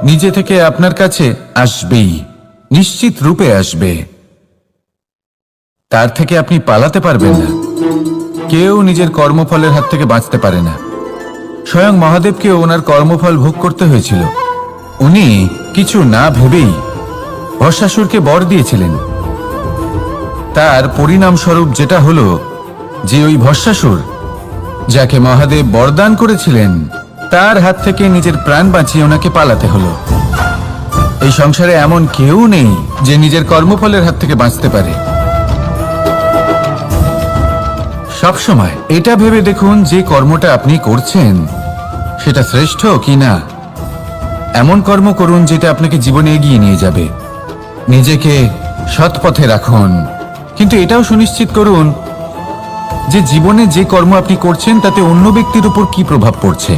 নিজে থেকে আপনার কাছে আসবেই, নিশ্চিত রূপে আসবে। তার থেকে আপনি পালাতে পারবেন না। কেউ নিজের কর্মফলের হাত থেকে বাঁচতে পারে না। স্বয়ং মহাদেবকেও ওনার কর্মফল ভোগ করতে হয়েছিল। উনি কিছু না ভেবেই ভস্মাসুরকে বর দিয়েছিলেন। তার পরিণামস্বরূপ যেটা হলো যে ওই ভস্মাসুর, যাকে মহাদেব বরদান করেছিলেন, তার হাত থেকে নিজের প্রাণ বাঁচিয়ে ওনাকে পালাতে হলো। এই সংসারে এমন কেউ নেই যে নিজের কর্মফলের হাত থেকে বাঁচতে পারে। সবসময় এটা ভেবে দেখুন যে কর্মটা আপনি করছেন সেটা শ্রেষ্ঠ কি না। এমন কর্ম করুন যেটা আপনাকে জীবনে এগিয়ে নিয়ে যাবে। নিজেকে সৎ পথে রাখুন, কিন্তু এটাও সুনিশ্চিত করুন যে জীবনে যে কর্ম আপনি করছেন তাতে অন্য ব্যক্তির উপর কি প্রভাব পড়ছে,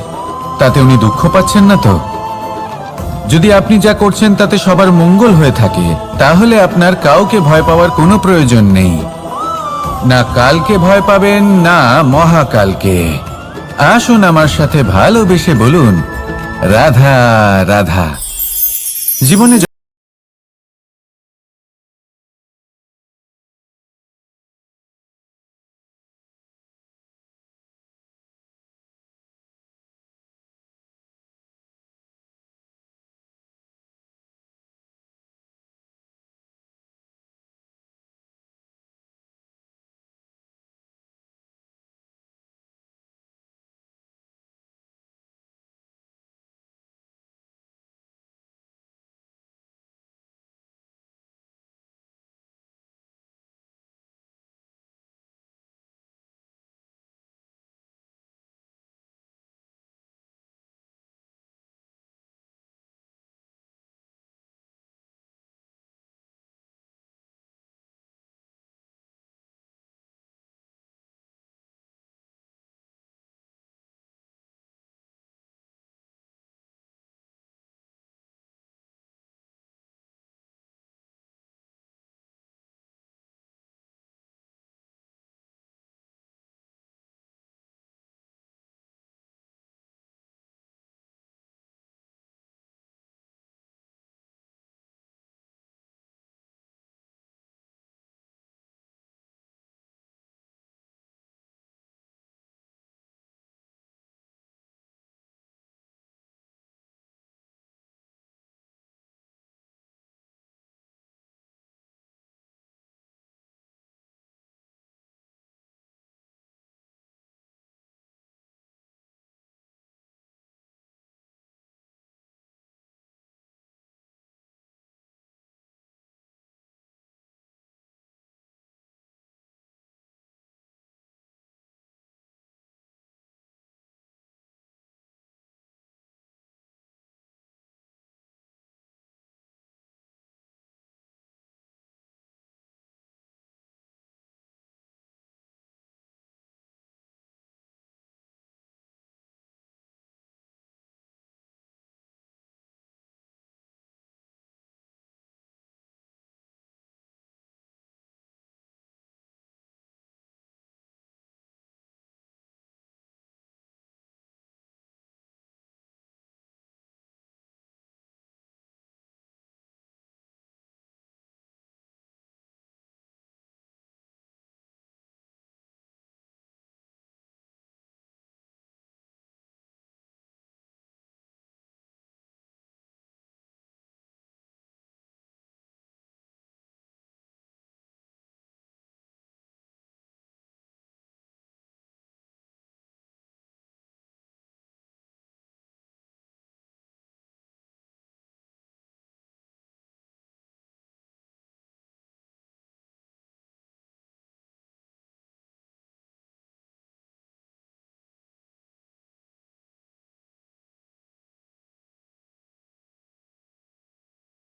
তাতে উনি দুঃখ পাচ্ছেন না তো। যদি আপনি যা করছেন তাতে সবার মঙ্গল হয়ে থাকে, তাহলে আপনার কাউকে ভয় পাওয়ার কোনো প্রয়োজন নেই। না কালকে ভয় পাবেন, না মহাকালকে। আসুন আমার সাথে ভালোবেসে বলুন, রাধা রাধা। জীবনে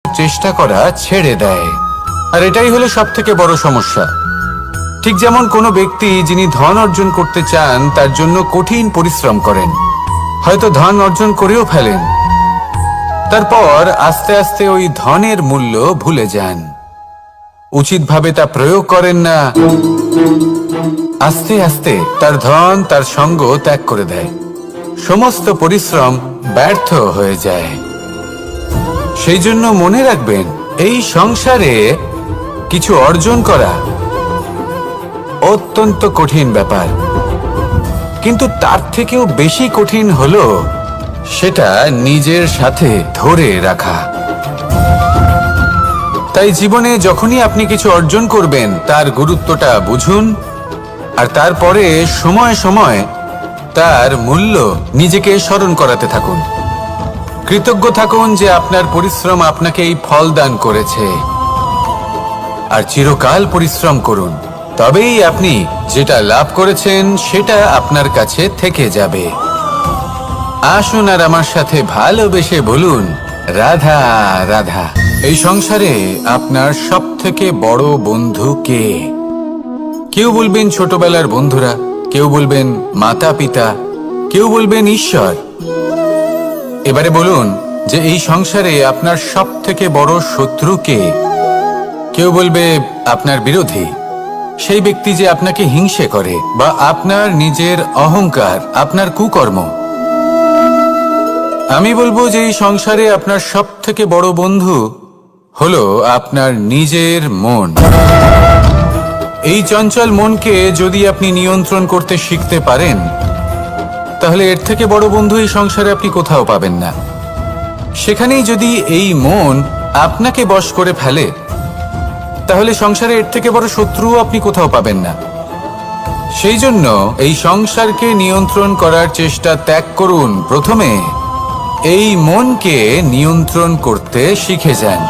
চেষ্টা করা ছেড়ে দেয়, আর এটাই হলো সব থেকে বড় সমস্যা। ঠিক যেমন কোনো ব্যক্তি যিনি ধন অর্জন করতে চান তার জন্য কঠিন পরিশ্রম করেন, হয়তো ধন অর্জন করেও ফেলেন, তারপর আস্তে আস্তে ওই ধনের মূল্য ভুলে যান, উচিতভাবে তা প্রয়োগ করেন না, আস্তে আস্তে তার ধন তার সঙ্গ ত্যাগ করে দেয়, সমস্ত পরিশ্রম ব্যর্থ হয়ে যায়। সেই জন্য মনে রাখবেন, এই সংসারে কিছু অর্জন করা অত্যন্ত কঠিন ব্যাপার, কিন্তু তার থেকেও বেশি কঠিন হলো সেটা নিজের সাথে ধরে রাখা। তাই জীবনে যখনই আপনি কিছু অর্জন করবেন তার গুরুত্বটা বুঝুন, আর তারপরে সময় সময় তার মূল্য নিজেকে স্মরণ করাতে থাকুন। কৃতজ্ঞ থাকুন যে আপনার পরিশ্রম আপনাকে এই ফল দান করেছে, আর চিরকাল পরিশ্রম করুন, তবেই আপনি যেটা লাভ করেছেন সেটা আপনার কাছে থেকে যাবে। আসুন আর আমার সাথে ভালোবেসে বলুন, রাধা রাধা। এই সংসারে আপনার সবথেকে বড় বন্ধু কে? কেউ বলবেন ছোটবেলার বন্ধুরা, কেউ বলবেন মাতা পিতা, কেউ বলবেন ঈশ্বর। এবারে বলুন যে এই সংসারে আপনার সবথেকে বড় শত্রু কে? কেউ বলবে আপনার বিরোধী, সেই ব্যক্তি যে আপনাকে হিংসে করে, বা আপনার নিজের অহংকার, আপনার কুকর্ম। আমি বলবো যে এই সংসারে আপনার সবথেকে বড় বন্ধু হলো আপনার নিজের মন। এই চঞ্চল মনকে যদি আপনি নিয়ন্ত্রণ করতে শিখতে পারেন, তাহলে এর থেকে বড় বন্ধু এই সংসারে আপনি কোথাও পাবেন না। সেখানেই যদি এই মন আপনাকে বশ করে ফেলে, তাহলে সংসারে এর থেকে বড় শত্রুও আপনি কোথাও পাবেন না। সেই জন্য এই সংসারকে নিয়ন্ত্রণ করার চেষ্টা ত্যাগ করুন। প্রথমে এই মনকে নিয়ন্ত্রণ করতে শিখে যান,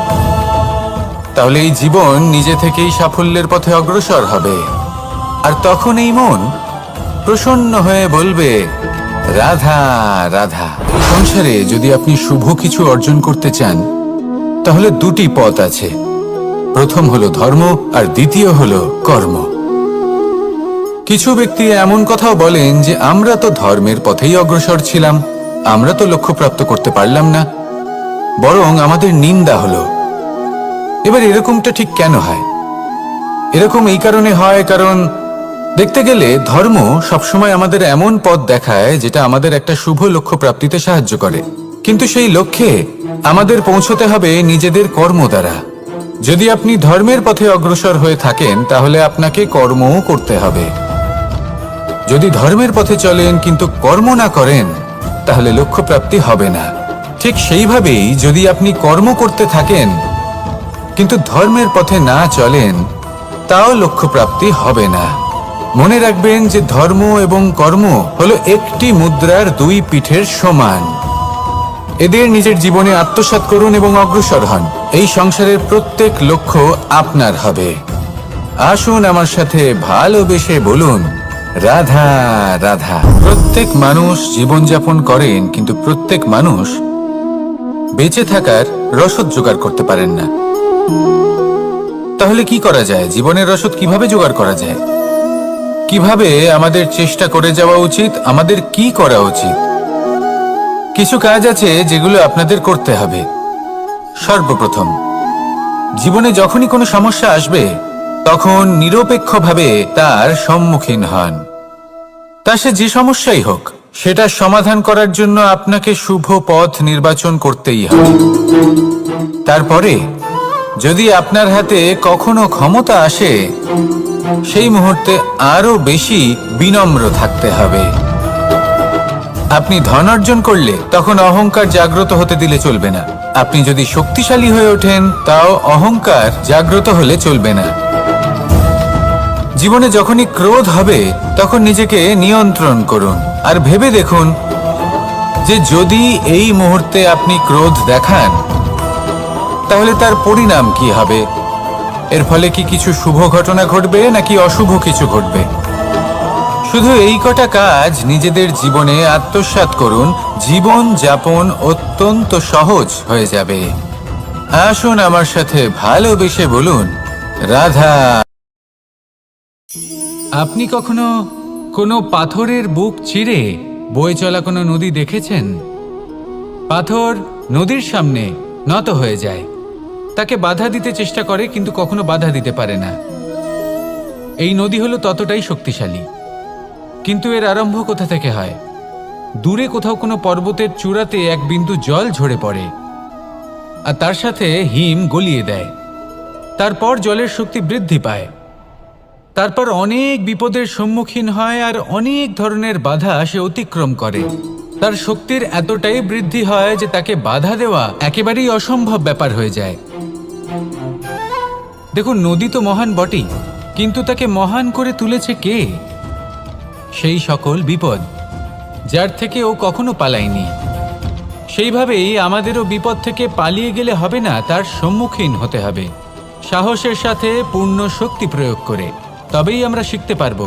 তাহলে এই জীবন নিজে থেকেই সাফল্যের পথে অগ্রসর হবে। আর তখন এই মন প্রসন্ন হয়ে বলবে, রাধা রাধা। সংসারে যদি আপনি শুভ কিছু অর্জন করতে চান, তাহলে দুটি পথ আছে। প্রথম হলো ধর্ম, আর দ্বিতীয় হলো কর্ম। কিছু ব্যক্তি এমন কথাও বলেন যে আমরা তো ধর্মের পথেই অগ্রসর ছিলাম, আমরা তো লক্ষ্যপ্রাপ্ত করতে পারলাম না, বরং আমাদের নিন্দা হলো। এবার এরকমটা ঠিক কেন হয়? এরকম এই কারণে হয়, কারণ দেখতে গেলে ধর্ম সবসময় আমাদের এমন পথ দেখায় যেটা আমাদের একটা শুভ লক্ষ্য প্রাপ্তিতে সাহায্য করে, কিন্তু সেই লক্ষ্যে আমাদের পৌঁছতে হবে নিজেদের কর্ম দ্বারা। যদি আপনি ধর্মের পথে অগ্রসর হয়ে থাকেন, তাহলে আপনাকে কর্মও করতে হবে। যদি ধর্মের পথে চলেন কিন্তু কর্ম না করেন, তাহলে লক্ষ্য প্রাপ্তি হবে না। ঠিক সেইভাবেই যদি আপনি কর্ম করতে থাকেন কিন্তু ধর্মের পথে না চলেন, তাও লক্ষ্য প্রাপ্তি হবে না। মনে রাখবেন যে ধর্ম এবং কর্ম হলো একটি মুদ্রার দুই পিঠের সমান। এদের নিজের জীবনে আত্মসাৎ করুন এবং অগ্রসর হন। এই সংসারের প্রত্যেক লক্ষ্য আপনার হবে। আসুন আমার সাথে ভালোবেসে বলুন, রাধা রাধা। প্রত্যেক মানুষ জীবনযাপন করেন, কিন্তু প্রত্যেক মানুষ বেঁচে থাকার রসদ জোগাড় করতে পারেন না। তাহলে কি করা যায়? জীবনের রসদ কিভাবে জোগাড় করা যায়? কিভাবে আমাদের চেষ্টা করে যাওয়া উচিত? আমাদের কি করা উচিত? কিছু কাজ আছে যেগুলো আপনাদের করতে হবে। সর্বপ্রথম, জীবনে যখনই কোনো সমস্যা আসবে, তখন নিরপেক্ষভাবে তার সম্মুখীন হন। তা সে যে সমস্যাই হোক, সেটা সমাধান করার জন্য আপনাকে শুভ পথ নির্বাচন করতেই হবে। তারপরে যদি আপনার হাতে কখনো ক্ষমতা আসে, সেই মুহূর্তে আরো বেশি বিনম্র থাকতে হবে। আপনি ধন অর্জন করলে তখন অহংকার জাগ্রত হতে দিলে চলবে না। আপনি যদি শক্তিশালী হয়ে ওঠেন, তাও অহংকার জাগ্রত হলে চলবে না। জীবনে যখনই ক্রোধ হবে, তখন নিজেকে নিয়ন্ত্রণ করুন, আর ভেবে দেখুন যে যদি এই মুহূর্তে আপনি ক্রোধ দেখান, তাহলে তার পরিণাম কি হবে। এর ফলে কি কিছু শুভ ঘটনা ঘটবে নাকি অশুভ কিছু ঘটবে? শুধু এই কটা কাজ নিজেদের জীবনে আত্মসাৎ করুন, জীবন যাপন অত্যন্ত সহজ হয়ে যাবে। আসুন আমার সাথে ভালোবেসে বলুন, রাধা। আপনি কখনো কোনো পাথরের বুক চিরে বয়ে চলা কোনো নদী দেখেছেন? পাথর নদীর সামনে নত হয়ে যায়, তাকে বাধা দিতে চেষ্টা করে কিন্তু কখনো বাধা দিতে পারে না। এই নদী হলো ততটাই শক্তিশালী, কিন্তু এর আরম্ভ কোথা থেকে হয়? দূরে কোথাও কোনো পর্বতের চূড়াতে এক বিন্দু জল ঝরে পড়ে, আর তার সাথে হিম গলিয়ে দেয়। তারপর জলের শক্তি বৃদ্ধি পায়। তারপর অনেক বিপদের সম্মুখীন হয় আর অনেক ধরনের বাধা সে অতিক্রম করে। তার শক্তির এতটাই বৃদ্ধি হয় যে তাকে বাধা দেওয়া একেবারেই অসম্ভব ব্যাপার হয়ে যায়। দেখুন, নদী তো মহান বটেই, কিন্তু তাকে মহান করে তুলেছে কে? সেই সকল বিপদ যার থেকে ও কখনো পালায়নি। সেইভাবেই আমাদেরও বিপদ থেকে পালিয়ে গেলে হবে না, তার সম্মুখীন হতে হবে সাহসের সাথে, পূর্ণ শক্তি প্রয়োগ করে। তবেই আমরা শিখতে পারবো,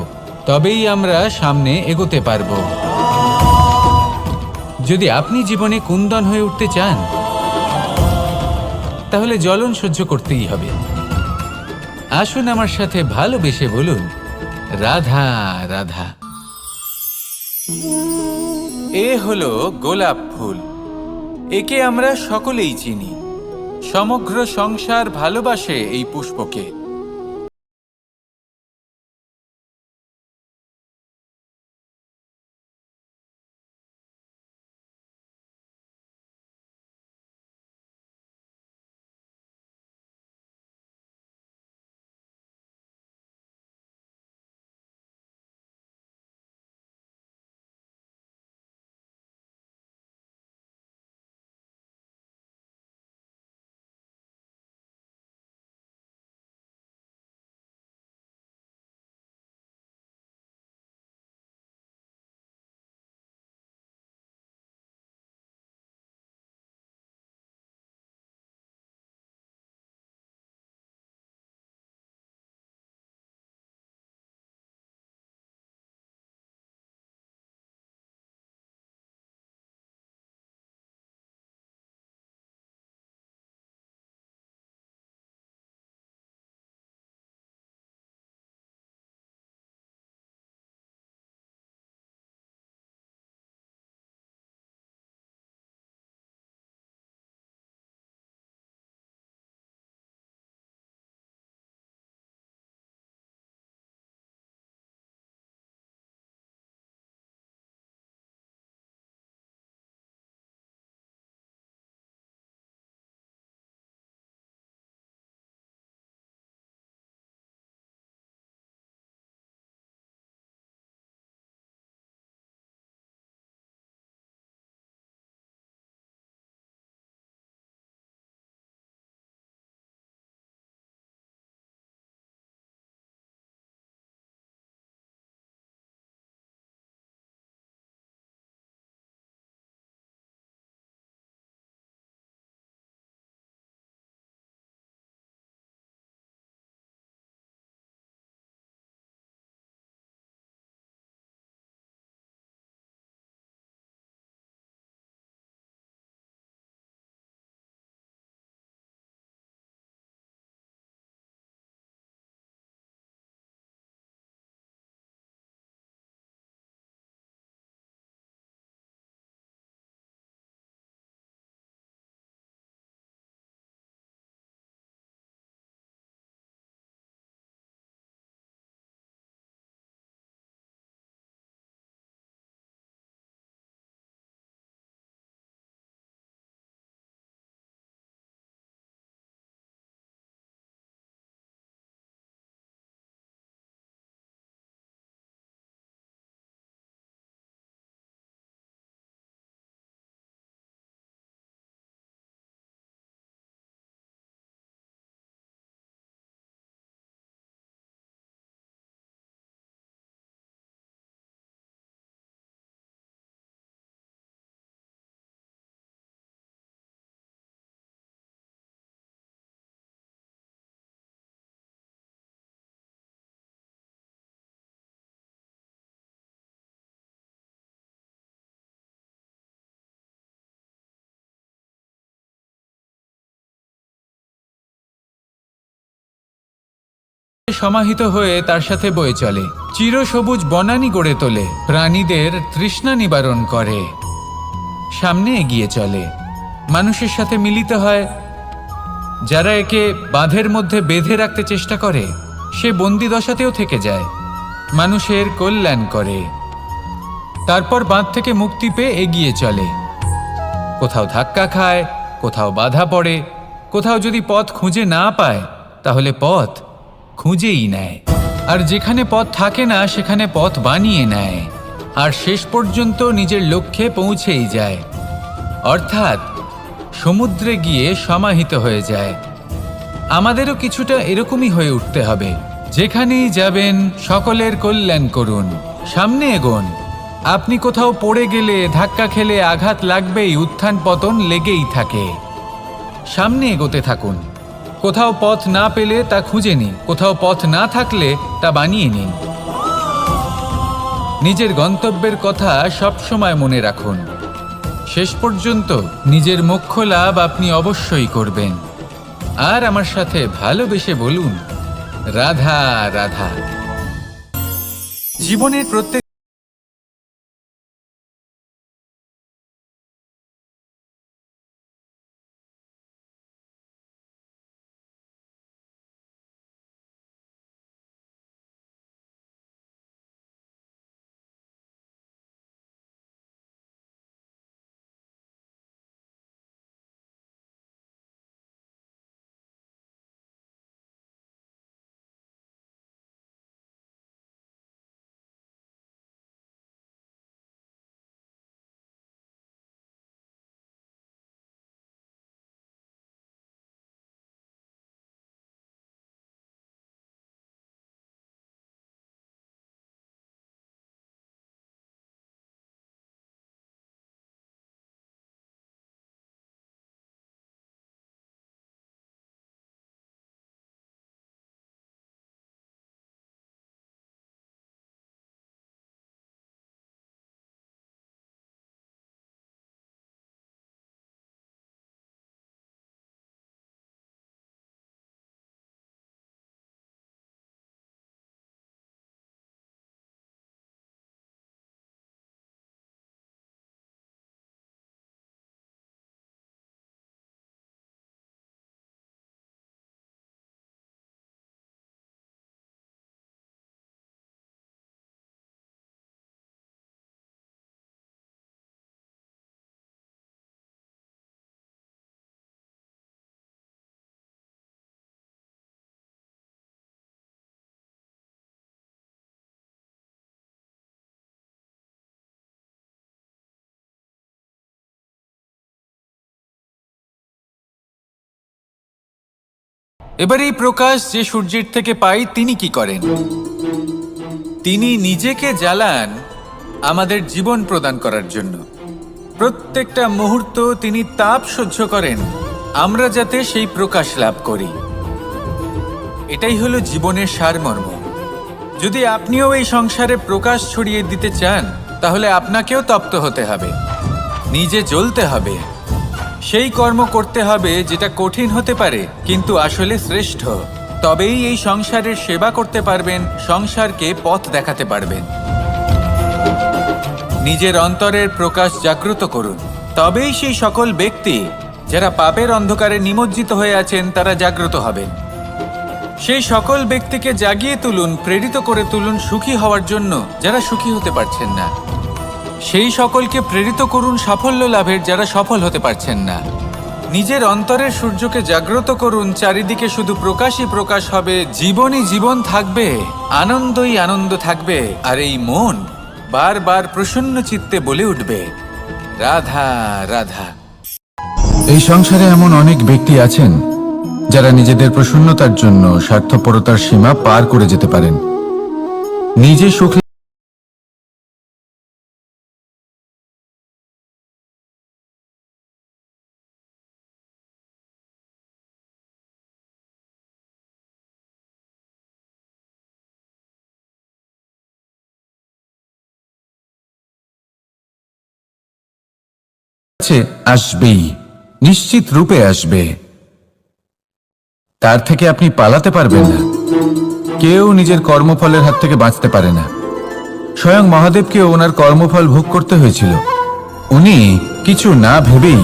তবেই আমরা সামনে এগোতে পারবো। যদি আপনি জীবনে কুন্দন হয়ে উঠতে চান, তাহলে জ্বলন সহ্য করতেই হবে। আসুন আমার সাথে ভালোবেসে বলুন, রাধা রাধা। এ হলো গোলাপ ফুল। একে আমরা সকলেই চিনি। সমগ্র সংসার ভালোবাসে এই পুষ্পকে। সমাহিত হয়ে তার সাথে বয়ে চলে, চিরসবুজ বনানী গড়ে তোলে, প্রাণীদের তৃষ্ণা নিবারণ করে, সামনে এগিয়ে চলে, মানুষের সাথে মিলিত হয়। যারা একে বাঁধের মধ্যে বেঁধে রাখতে চেষ্টা করে, সে বন্দি দশাতেও থেকে যায়, মানুষের কল্যাণ করে। তারপর বাঁধ থেকে মুক্তি পেয়ে এগিয়ে চলে, কোথাও ধাক্কা খায়, কোথাও বাধা পড়ে, কোথাও যদি পথ খুঁজে না পায় তাহলে পথ খুঁজেই নেয়, আর যেখানে পথ থাকে না সেখানে পথ বানিয়ে নেয়, আর শেষ পর্যন্ত নিজের লক্ষ্যে পৌঁছেই যায়, অর্থাৎ সমুদ্রে গিয়ে সমাহিত হয়ে যায়। আমাদেরও কিছুটা এরকমই হয়ে উঠতে হবে। যেখানেই যাবেন সকলের কল্যাণ করুন, সামনে এগোন। আপনি কোথাও পড়ে গেলে, ধাক্কা খেলে আঘাত লাগবেই, উত্থান পতন লেগেই থাকে। সামনে এগোতে থাকুন। কোথাও পথ না পেলে তা খুঁজে নিন, কোথাও পথ না থাকলে তা বানিয়ে নিন। নিজের গন্তব্যের কথা সবসময় মনে রাখুন। শেষ পর্যন্ত নিজের মোক্ষ লাভ আপনি অবশ্যই করবেন। আর আমার সাথে ভালোবেসে বলুন, রাধা রাধা। জীবনের প্রত্যেক এবার এই প্রকাশ যে সূর্যের থেকে পাই, তিনি কি করেন? তিনি নিজেকে জ্বালান আমাদের জীবন প্রদান করার জন্য। প্রত্যেকটা মুহূর্ত তিনি তাপ সহ্য করেন আমরা যাতে সেই প্রকাশ লাভ করি। এটাই হলো জীবনের সারমর্ম। যদি আপনিও এই সংসারে প্রকাশ ছড়িয়ে দিতে চান, তাহলে আপনাকেও তপ্ত হতে হবে, নিজে জ্বলতে হবে, সেই কর্ম করতে হবে যেটা কঠিন হতে পারে কিন্তু আসলে শ্রেষ্ঠ। তবেই এই সংসারের সেবা করতে পারবেন, সংসারকে পথ দেখাতে পারবেন। নিজের অন্তরের প্রকাশ জাগ্রত করুন, তবেই সেই সকল ব্যক্তি যারা পাপের অন্ধকারে নিমজ্জিত হয়ে আছেন তারা জাগ্রত হবেন। সেই সকল ব্যক্তিকে জাগিয়ে তুলুন, প্রেরিত করে তুলুন সুখী হওয়ার জন্য যারা সুখী হতে পারছেন না। সেই সকলকে প্রেরিত করুন সাফল্য লাভের যারা সফল হতে পারছেন না। নিজের অন্তরের সূর্যকে জাগ্রত করুন, চারিদিকে শুধু প্রকাশই প্রকাশ হবে, জীবনই জীবন থাকবে, আনন্দই আনন্দ থাকবে, আর এই মন বারবার প্রসন্ন চিত্তে বলে উঠবে, রাধা রাধা। এই সংসারে এমন অনেক ব্যক্তি আছেন যারা নিজেদের প্রসন্নতার জন্য স্বার্থপরতার সীমা পার করে যেতে পারেন। নিজে সুখ আসবেই, নিশ্চিত রূপে আসবে। তার থেকে আপনি পালাতে পারবেন না। কেউ নিজের কর্মফলের হাত থেকে বাঁচতে পারে না। স্বয়ং মহাদেবকে ওনার কর্মফল ভোগ করতে হয়েছিল। উনি কিছু না ভেবেই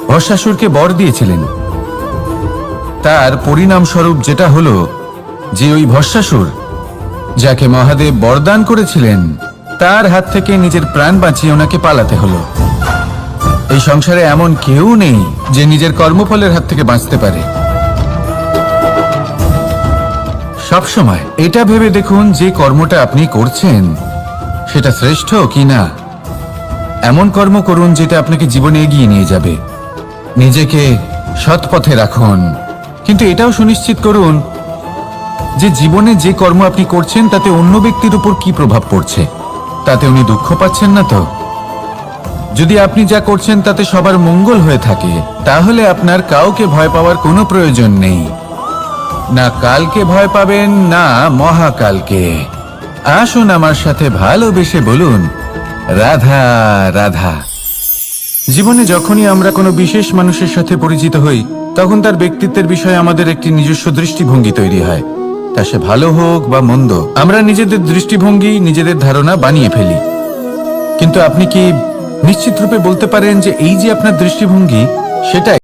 ভস্মাসুরকে বর দিয়েছিলেন। তার পরিণামস্বরূপ যেটা হলো যে ওই ভস্মাসুর যাকে মহাদেব বরদান করেছিলেন তার হাত থেকে নিজের প্রাণ বাঁচিয়ে ওনাকে পালাতে হলো। এই সংসারে এমন কেউ নেই যে নিজের কর্মফলের হাত থেকে বাঁচতে পারে। সবসময় এটা ভেবে দেখুন যে কর্মটা আপনি করছেন সেটা শ্রেষ্ঠ কি না। এমন কর্ম করুন যেটা আপনাকে জীবনে এগিয়ে নিয়ে যাবে। নিজেকে সৎ পথে রাখুন, কিন্তু এটাও সুনিশ্চিত করুন যে জীবনে যে কর্ম আপনি করছেন তাতে অন্য ব্যক্তির উপর কি প্রভাব পড়ছে, তাতে উনি দুঃখ পাচ্ছেন না তো। যদি আপনি যা করছেন তাতে সবার মঙ্গল হয়ে থাকে, তাহলে আপনার কাউকে ভয় পাওয়ার কোনো প্রয়োজন নেই। না কালকে ভয় পাবেন, না মহাকালকে। আসুন আমার সাথে ভালোবেসে বলুন, রাধা রাধা। জীবনে যখনই আমরা কোনো বিশেষ মানুষের সাথে পরিচিত হই, তখন তার ব্যক্তিত্বের বিষয়ে আমাদের একটি নিজস্ব দৃষ্টিভঙ্গি তৈরি হয়। তা সে ভালো হোক বা মন্দ, আমরা নিজেদের দৃষ্টিভঙ্গি, নিজেদের ধারণা বানিয়ে ফেলি। কিন্তু আপনি কি নিশ্চিত রূপে বলতে পারেন যে এই যে আপনার দৃষ্টিভঙ্গি, সেটাই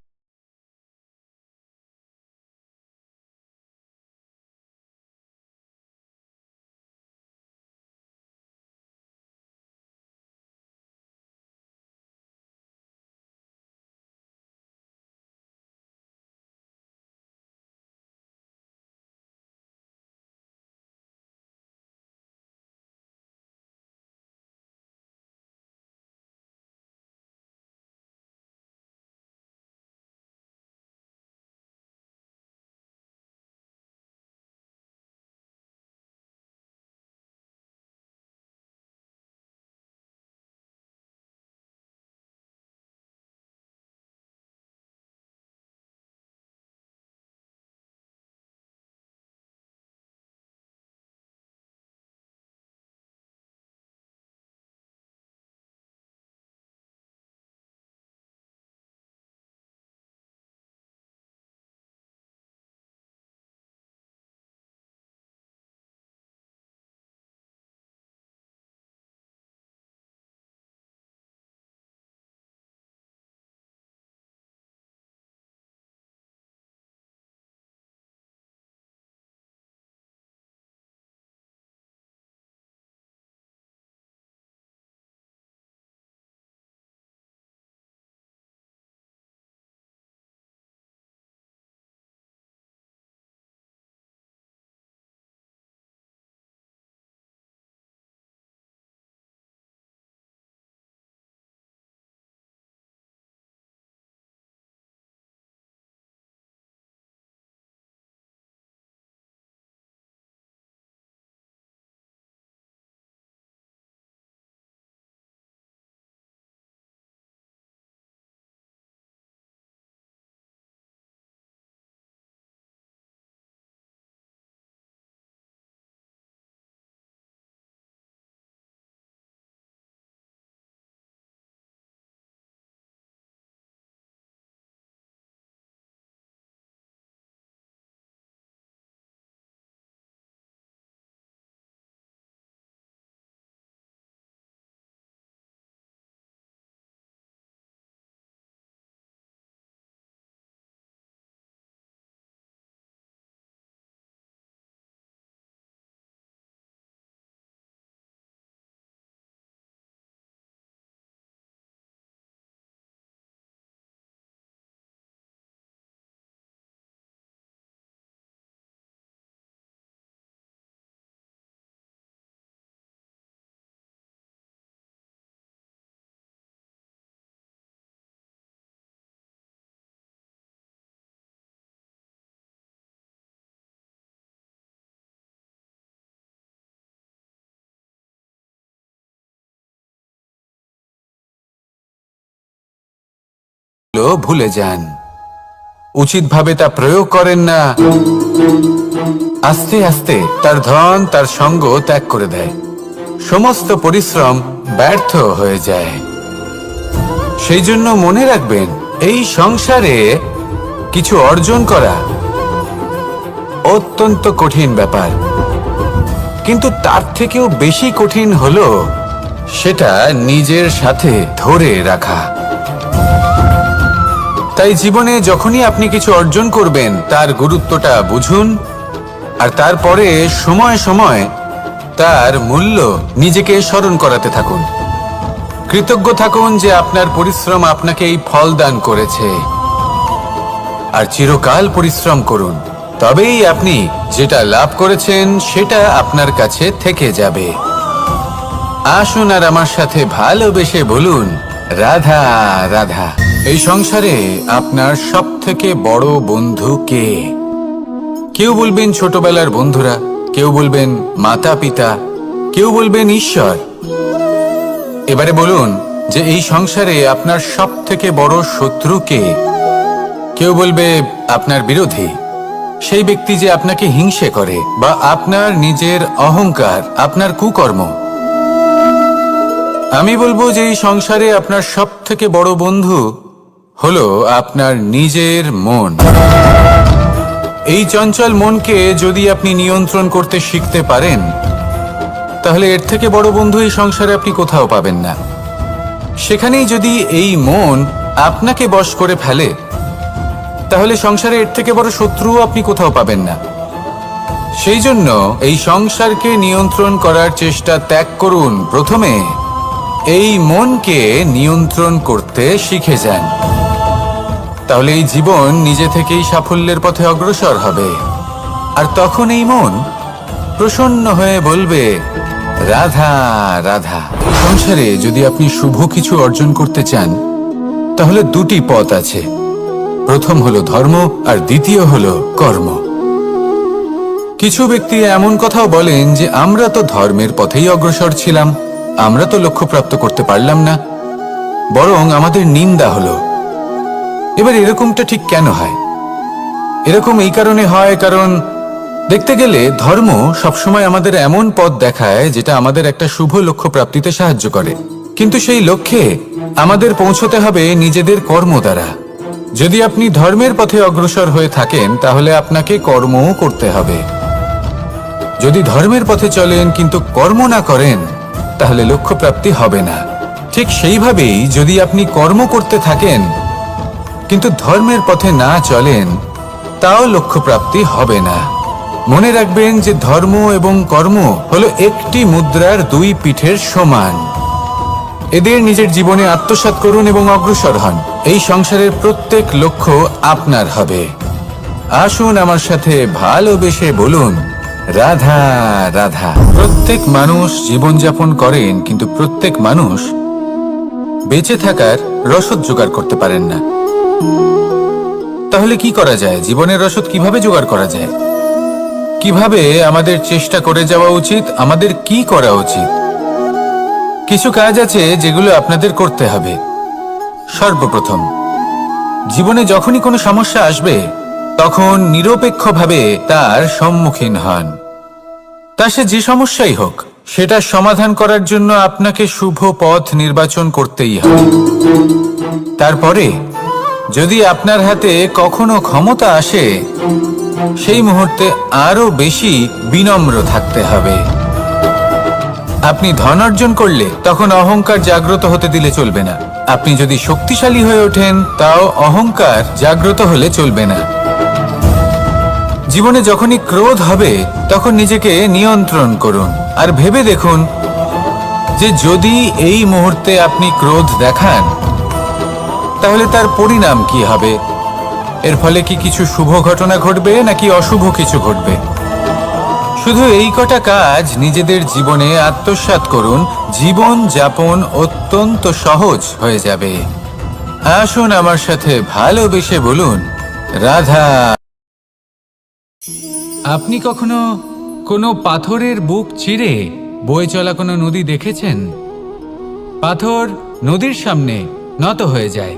ভুলে যান, উচিতভাবে তা প্রয়োগ করেন না। আস্তে আস্তে তার ধন, তার সঙ্গ ত্যাগ করে দেয়। সমস্ত পরিশ্রম ব্যর্থ হয়ে যায়। সেই জন্য মনে রাখবেন, এই সংসারে কিছু অর্জন করা অত্যন্ত কঠিন ব্যাপার, কিন্তু তার থেকেও বেশি কঠিন হলো সেটা নিজের সাথে ধরে রাখা। তাই জীবনে যখনই আপনি কিছু অর্জন করবেন, তার গুরুত্বটা বুঝুন, আর তারপরে সময় সময় তার মূল্য নিজেকে স্মরণ করাতে থাকুন। কৃতজ্ঞ থাকুন যে আপনার পরিশ্রম আপনাকে এই ফল দান করেছে, আর চিরকাল পরিশ্রম করুন। তবেই আপনি যেটা লাভ করেছেন সেটা আপনার কাছে থেকে যাবে। আসুন আর আমার সাথে ভালোবেসে বলুন, রাধা রাধা। এই সংসারে আপনার সব থেকে বড় বন্ধু কে? কেউ বলবেন ছোটবেলার বন্ধুরা, কেউ বলবেন মাতা পিতা, কেউ বলবেন ঈশ্বর। এবারে বলুন যে এই সংসারে আপনার সব থেকে বড় শত্রু কে? কেউ বলবে আপনার বিরোধী, সেই ব্যক্তি যে আপনাকে হিংসে করে, বা আপনার নিজের অহংকার, আপনার কুকর্ম। আমি বলবো যে এই সংসারে আপনার সব থেকে বড় বন্ধু হলো আপনার নিজের মন। এই চঞ্চল মনকে যদি আপনি নিয়ন্ত্রণ করতে শিখতে পারেন, তাহলে এর থেকে বড় বন্ধু এই সংসারে আপনি কোথাও পাবেন না। সেখানেই যদি এই মন আপনাকে বশ করে ফেলে, তাহলে সংসারে এর থেকে বড় শত্রুও আপনি কোথাও পাবেন না। সেই জন্য এই সংসারকে নিয়ন্ত্রণ করার চেষ্টা ত্যাগ করুন। প্রথমে এই মনকে নিয়ন্ত্রণ করতে শিখে যান, তাহলে এই জীবন নিজে থেকেই সাফল্যের পথে অগ্রসর হবে। আর তখন এই মন প্রসন্ন হয়ে বলবে, রাধা রাধা। সংসারে যদি আপনি শুভ কিছু অর্জন করতে চান, তাহলে দুটি পথ আছে। প্রথম হলো ধর্ম, আর দ্বিতীয় হলো কর্ম। কিছু ব্যক্তি এমন কথাও বলেন যে আমরা তো ধর্মের পথেই অগ্রসর ছিলাম, আমরা তো লক্ষ্যপ্রাপ্ত করতে পারলাম না, বরং আমাদের নিন্দা হলো। এবার এরকমটা ঠিক কেন হয়? এরকম এই কারণে হয়, কারণ দেখতে গেলে ধর্ম সবসময় আমাদের এমন পথ দেখায় যেটা আমাদের একটা শুভ লক্ষ্য প্রাপ্তিতে সাহায্য করে, কিন্তু সেই লক্ষ্যে আমাদের পৌঁছতে হবে নিজেদের কর্ম দ্বারা। যদি আপনি ধর্মের পথে অগ্রসর হয়ে থাকেন, তাহলে আপনাকে কর্মও করতে হবে। যদি ধর্মের পথে চলেন কিন্তু কর্ম না করেন, তাহলে লক্ষ্য প্রাপ্তি হবে না। ঠিক সেইভাবেই যদি আপনি কর্ম করতে থাকেন কিন্তু ধর্মের পথে না চলেন, তাও লক্ষ্য প্রাপ্তি হবে না। মনে রাখবেন যে ধর্ম এবং কর্ম হলো একটি মুদ্রার দুই পিঠের সমান। এদের নিজের জীবনে আত্মসাৎ করুন এবং অগ্রসর হন। এই সংসারের প্রত্যেক লক্ষ্য আপনার হবে। আসুন আমার সাথে ভালোবেসে বলুন, রাধা রাধা। প্রত্যেক মানুষ জীবনযাপন করেন, কিন্তু প্রত্যেক মানুষ বেঁচে থাকার রসদ জোগাড় করতে পারেন না। তাহলে কি করা যায়? জীবনের রসদ কিভাবে জোগাড় করা যায়? কিভাবে আমাদের চেষ্টা করে যাওয়া উচিত? আমাদের কি করা উচিত? কিছু কাজ আছে যেগুলো আপনাদের করতে হবে। সর্বপ্রথম, জীবনে যখনই কোনো সমস্যা আসবে, তখন নিরপেক্ষভাবে তার সম্মুখীন হন। তা সে যে সমস্যাই হোক, সেটা সমাধান করার জন্য আপনাকে শুভ পথ নির্বাচন করতেই হবে। তারপরে যদি আপনার হাতে কখনো ক্ষমতা আসে, সেই মুহূর্তে আরো বেশি বিনম্র থাকতে হবে। আপনি ধন অর্জন করলে তখন অহংকার জাগ্রত হতে দিলে চলবে না। আপনি যদি শক্তিশালী হয়ে ওঠেন, তাও অহংকার জাগ্রত হলে চলবে না। জীবনে যখনই ক্রোধ হবে, তখন নিজেকে নিয়ন্ত্রণ করুন আর ভেবে দেখুন যে যদি এই মুহূর্তে আপনি ক্রোধ দেখান, তাহলে তার পরিণাম কি হবে। এর ফলে কি কিছু শুভ ঘটনা ঘটবে নাকি অশুভ কিছু ঘটবে? শুধু এই কটা কাজ নিজেদের জীবনে আত্মসাৎ করুন, জীবন যাপন অত্যন্ত সহজ হয়ে যাবে। আসুন আমার সাথে ভালোবেসে বলুন, রাধা। আপনি কখনো কোনো পাথরের বুক চিরে বয়ে চলা কোনো নদী দেখেছেন? পাথর নদীর সামনে নত হয়ে যায়,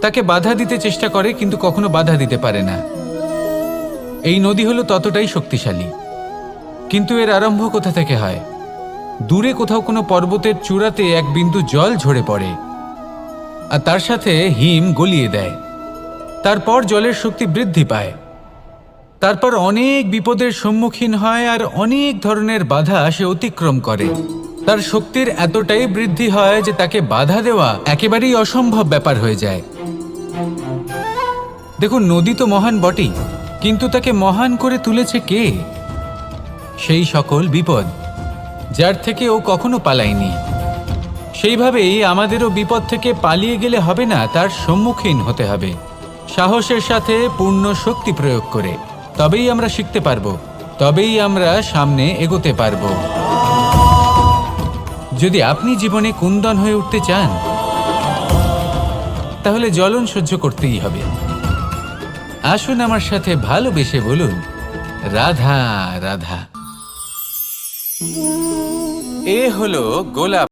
তাকে বাধা দিতে চেষ্টা করে কিন্তু কখনো বাধা দিতে পারে না। এই নদী হলো ততটাই শক্তিশালী, কিন্তু এর আরম্ভ কোথা থেকে হয়? দূরে কোথাও কোনো পর্বতের চূড়াতে এক বিন্দু জল ঝরে পড়ে আর তার সাথে হিম গলিয়ে দেয়। তারপর জলের শক্তি বৃদ্ধি পায়, তারপর অনেক বিপদের সম্মুখীন হয় আর অনেক ধরনের বাধা সে অতিক্রম করে। তার শক্তির এতটাই বৃদ্ধি হয় যে তাকে বাধা দেওয়া একেবারেই অসম্ভব ব্যাপার হয়ে যায়। দেখুন, নদী তো মহান বটেই, কিন্তু তাকে মহান করে তুলেছে কে? সেই সকল বিপদ যার থেকে ও কখনো পালায়নি, সেইভাবেই আমাদেরও বিপদ থেকে পালিয়ে গেলে হবে না, তার সম্মুখীন হতে হবে সাহসের সাথে, পূর্ণ শক্তি প্রয়োগ করে। তবেই আমরা শিখতে পারবো, তবেই আমরা সামনে এগোতে পারবো। যদি আপনি জীবনে কুন্দন হয়ে উঠতে চান, তাহলে জ্বলন সহ্য করতেই হবে। আসুন আমার সাথে ভালোবেসে বলুন, রাধা রাধা। এ হলো গোলাপ।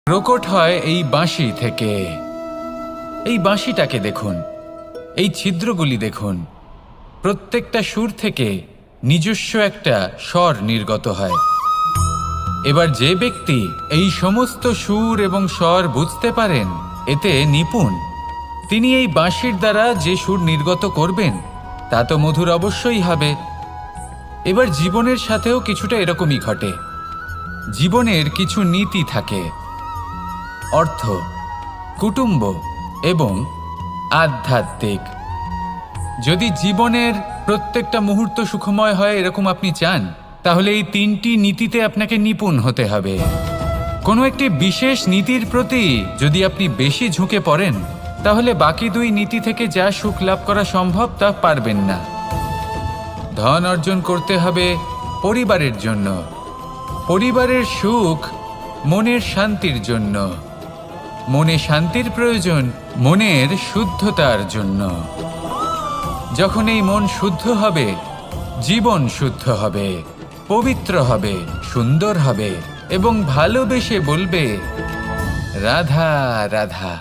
প্রকট হয় এই বাঁশি থেকে। এই বাঁশিটাকে দেখুন, এই ছিদ্রগুলি দেখুন, প্রত্যেকটা সুর থেকে নিজস্ব একটা স্বর নির্গত হয়। এবার যে ব্যক্তি এই সমস্ত সুর এবং স্বর বুঝতে পারেন, এতে নিপুণ, তিনি এই বাঁশির দ্বারা যে সুর নির্গত করবেন তা তো মধুর অবশ্যই হবে। এবার জীবনের সাথেও কিছুটা এরকমই ঘটে। জীবনের কিছু নীতি থাকে, অর্থ, কুটুম্ব এবং আধ্যাত্মিক। যদি জীবনের প্রত্যেকটা মুহূর্ত সুখময় হয় এরকম আপনি চান, তাহলে এই তিনটি নীতিতে আপনাকে নিপুণ হতে হবে। কোনো একটি বিশেষ নীতির প্রতি যদি আপনি বেশি ঝুঁকে পড়েন, তাহলে বাকি দুই নীতি থেকে যা সুখ লাভ করা সম্ভব তা পারবেন না। ধন অর্জন করতে হবে পরিবারের জন্য, পরিবারের সুখ মনের শান্তির জন্য, মনে শান্তির প্রয়োজন মনের শুদ্ধতার জন্য। যখন এই মন শুদ্ধ হবে, জীবন শুদ্ধ হবে, পবিত্র হবে, সুন্দর হবে এবং ভালোবেসে বলবে, রাধা রাধা।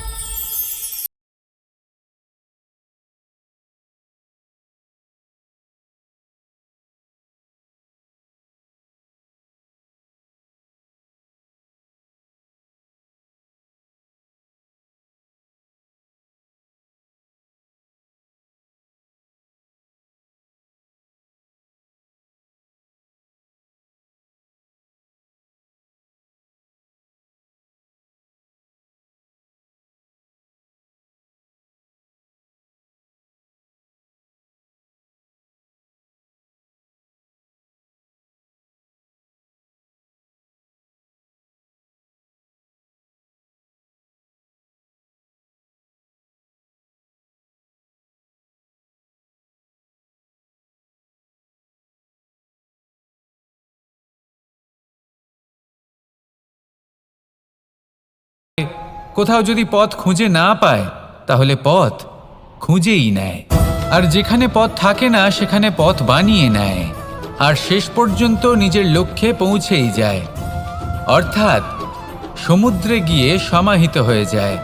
কোথাও যদি পথ খুঁজে না পায়, তাহলে পথ খুঁজেই নেয়। আর যেখানে পথ থাকে না সেখানে পথ বানিয়ে নেয়, আর শেষ পর্যন্ত নিজের লক্ষ্যে পৌঁছেই যায়, অর্থাৎ সমুদ্রে গিয়ে সমাহিত হয়ে যায়।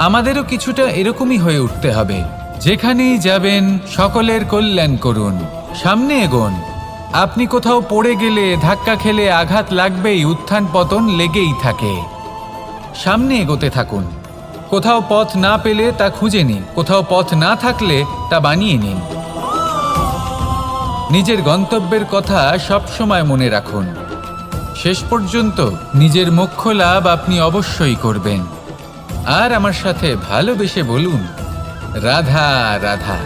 আমাদেরও কিছুটা এরকমই হয়ে উঠতে হবে। যেখানেই যাবেন সকলের কল্যাণ করুন, সামনে এগোন, আপনি কোথাও পড়ে গেলে, ধাক্কা খেলে আঘাত লাগবেই, উত্থান পতন লেগেই থাকে। সামনে এগোতে থাকুন। কোথাও পথ না পেলে তা খুঁজে নিন, কোথাও পথ না থাকলে তা বানিয়ে নিন। নিজের গন্তব্যের কথা সব সময় মনে রাখুন। শেষ পর্যন্ত নিজের মোক্ষ লাভ আপনি অবশ্যই করবেন। আর আমার সাথে ভালোবেসে বলুন, রাধা রাধা।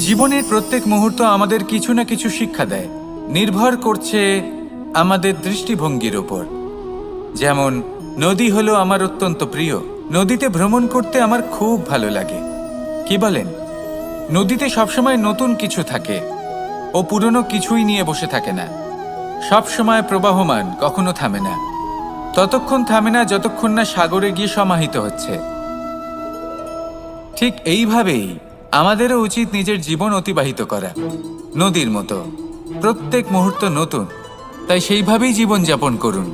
জীবনের প্রত্যেক মুহূর্ত আমাদের কিছু না কিছু শিক্ষা দেয়, নির্ভর করছে আমাদের দৃষ্টিভঙ্গির ওপর। যেমন নদী হলো আমার অত্যন্ত প্রিয়। নদীতে ভ্রমণ করতে আমার খুব ভালো লাগে। কি বলেন? নদীতে সবসময় নতুন কিছু থাকে, ও পুরনো কিছুই নিয়ে বসে থাকে না। সবসময় প্রবাহমান, কখনো থামে না। ততক্ষণ থামে না যতক্ষণ না সাগরে গিয়ে সমাহিত হচ্ছে। ঠিক এইভাবেই আমাদেরও উচিত নিজের জীবন অতিবাহিত করা, নদীর মতো। প্রত্যেক মুহূর্ত নতুন, তাই সেইভাবেই জীবন যাপন করুন।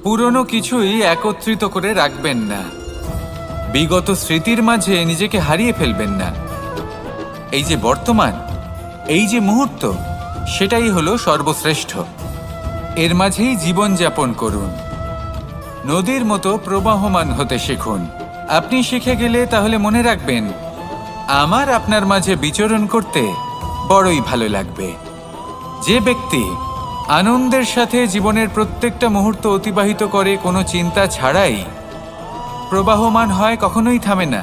পুরনো কিছুই একত্রিত করে রাখবেন না, বিগত স্মৃতির মাঝে নিজেকে হারিয়ে ফেলবেন না। এই যে বর্তমান, এই যে মুহূর্ত, সেটাই হলো সর্বশ্রেষ্ঠ। এর মাঝেই জীবন যাপন করুন। নদীর মতো প্রবাহমান হতে শিখুন। আপনি শিখে গেলে তাহলে মনে রাখবেন, আমার আপনার মাঝে বিচরণ করতে বড়ই ভালো লাগবে। যে ব্যক্তি আনন্দের সাথে জীবনের প্রত্যেকটা মুহূর্ত অতিবাহিত করে কোনো চিন্তা ছাড়াই, প্রবাহমান হয়, কখনোই থামে না,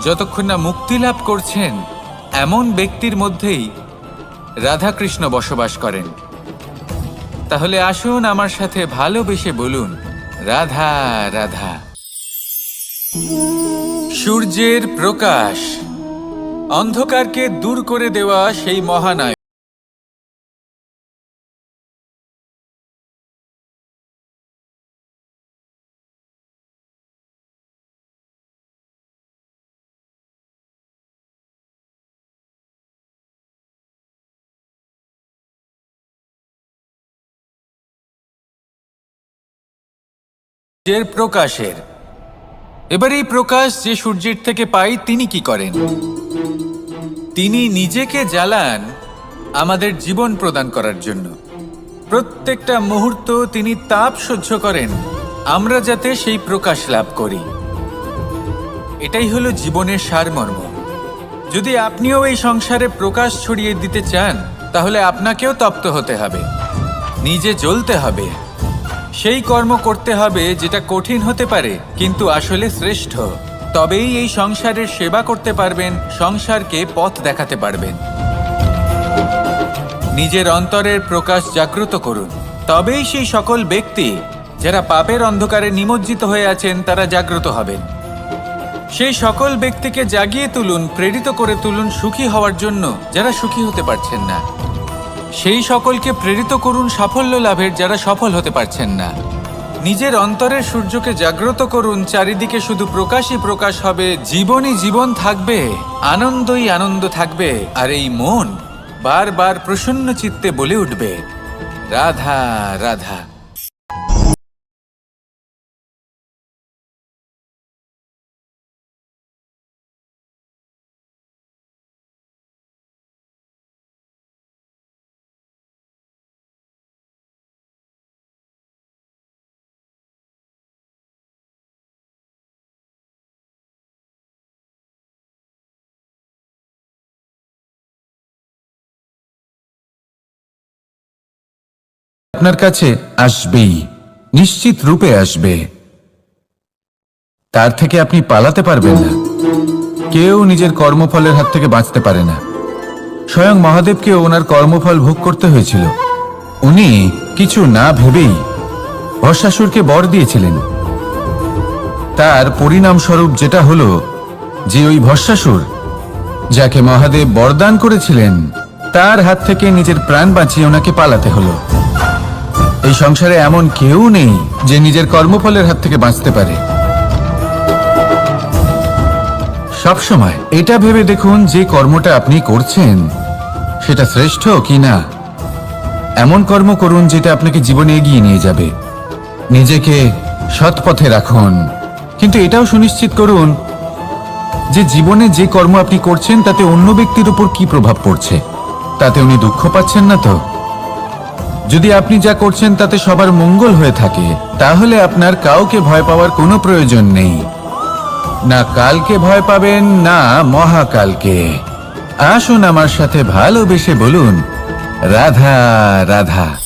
যতক্ষণ না মুক্তি লাভ করছেন, এমন ব্যক্তির মধ্যেই রাধাকৃষ্ণ বসবাস করেন। তাহলে আসুন আমার সাথে ভালোবেসে বলুন, রাধা রাধা। সূর্যের প্রকাশ, অন্ধকারকে দূর করে দেওয়া সেই মহানায়ক। সূর্যের প্রকাশের, এবার এই প্রকাশ যে সূর্যের থেকে পাই, তিনি কি করেন? তিনি নিজেকে জ্বালান আমাদের জীবন প্রদান করার জন্য। প্রত্যেকটা মুহূর্ত তিনি তাপ সহ্য করেন, আমরা যাতে সেই প্রকাশ লাভ করি। এটাই হলো জীবনের সারমর্ম। যদি আপনিও এই সংসারে প্রকাশ ছড়িয়ে দিতে চান, তাহলে আপনাকেও তপ্ত হতে হবে, নিজে জ্বলতে হবে, সেই কর্ম করতে হবে যেটা কঠিন হতে পারে কিন্তু আসলে শ্রেষ্ঠ। তবেই এই সংসারের সেবা করতে পারবেন, সংসারকে পথ দেখাতে পারবেন। নিজের অন্তরের প্রকাশ জাগ্রত করুন, তবেই সেই সকল ব্যক্তি যারা পাপের অন্ধকারে নিমজ্জিত হয়ে আছেন, তারা জাগ্রত হবেন। সেই সকল ব্যক্তিকে জাগিয়ে তুলুন, প্রেরিত করে তুলুন সুখী হওয়ার জন্য, যারা সুখী হতে পারছেন না। সেই সকলকে প্রেরিত করুন সাফল্য লাভের, যারা সফল হতে পারছেন না। নিজের অন্তরের সূর্যকে জাগ্রত করুন, চারিদিকে শুধু প্রকাশই প্রকাশ হবে, জীবনই জীবন থাকবে, আনন্দই আনন্দ থাকবে। আর এই মন বারবার প্রসন্ন চিত্তে বলে উঠবে, রাধা রাধা। আপনার কাছে আসবেই, নিশ্চিত রূপে আসবে। তার থেকে আপনি পালাতে পারবেন না। কেউ নিজের কর্মফলের হাত থেকে বাঁচতে পারে না। স্বয়ং মহাদেবকেও ওনার কর্মফল ভোগ করতে হয়েছিল। উনি কিছু না ভেবেই ভস্মাসুরকে বর দিয়েছিলেন। তার পরিণামস্বরূপ যেটা হলো যে ওই ভস্মাসুর, যাকে মহাদেব বরদান করেছিলেন, তার হাত থেকে নিজের প্রাণ বাঁচিয়ে ওনাকে পালাতে হলো। এই সংসারে এমন কেউ নেই যে নিজের কর্মফলের হাত থেকে বাঁচতে পারে। সবসময় এটা ভেবে দেখুন যে কর্মটা আপনি করছেন সেটা শ্রেষ্ঠ কি না। এমন কর্ম করুন যেটা আপনাকে জীবনে এগিয়ে নিয়ে যাবে। নিজেকে সৎ পথে রাখুন, কিন্তু এটাও সুনিশ্চিত করুন যে জীবনে যে কর্ম আপনি করছেন তাতে অন্য ব্যক্তির উপর কি প্রভাব পড়ছে। তাতে উনি দুঃখ পাচ্ছেন না তো? যদি আপনি যা করছেন তাতে সবার মঙ্গল হয়ে থাকে, তাহলে আপনার কাউকে ভয় পাওয়ার কোনো প্রয়োজন নেই। না কালকে ভয় পাবেন, না মহাকালকে। আসুন আমার সাথে ভালোবেসে বলুন, রাধা রাধা।